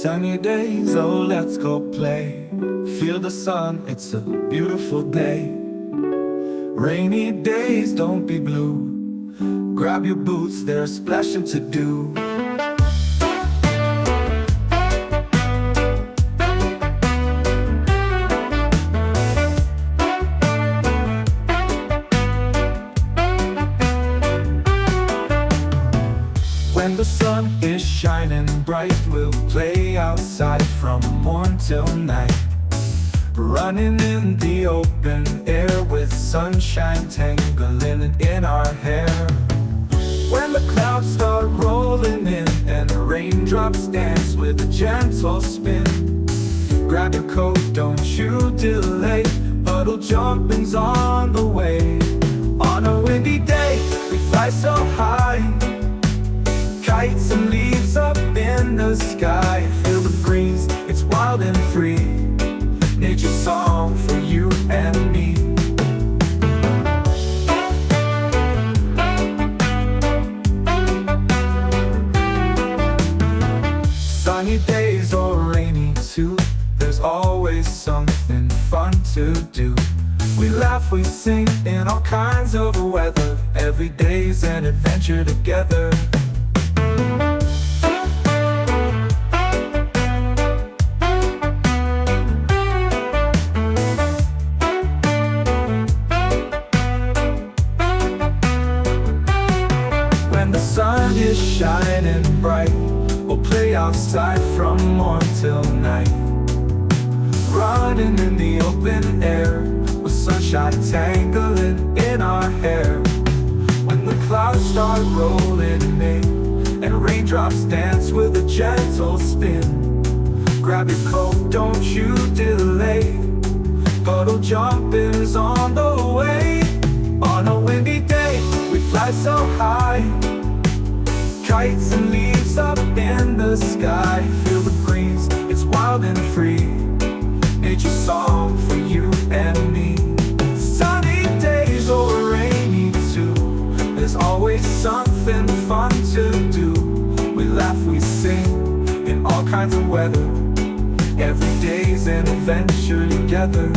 Sunny days, oh let's go play. Feel the sun, it's a beautiful day. Rainy days, don't be blue. Grab your boots, there's splashing to do. When the sun is shining bright, we'll play outside from morn till night. Running in the open air with sunshine tangling in our hair. When the clouds start rolling in and the raindrops dance with a gentle spin, grab your coat, don't you delay. Puddle jumping's on the way. On a windy day, we fly so high. Kites and leaves up in the sky. Feel the breeze, it's wild and free. Nature's song for you and me. Sunny days or rainy too, there's always something fun to do. We laugh, we sing in all kinds of weather. Every day's an adventure together. When the sun is shining bright, we'll play outside from morn till night. Running in the open air with sunshine tangling in our hair. When the clouds start rolling in and raindrops dance with a gentle spin, grab your coat, don't you delay. Puddle jumping's on the way. On a windy day, we fly so high. Kites and leaves up in the sky. Feel the breeze, it's wild and free. Nature's song for you and me. Sunny days or rainy too, there's always something fun to do. We laugh, we sing in all kinds of weather. Every day's an adventure together.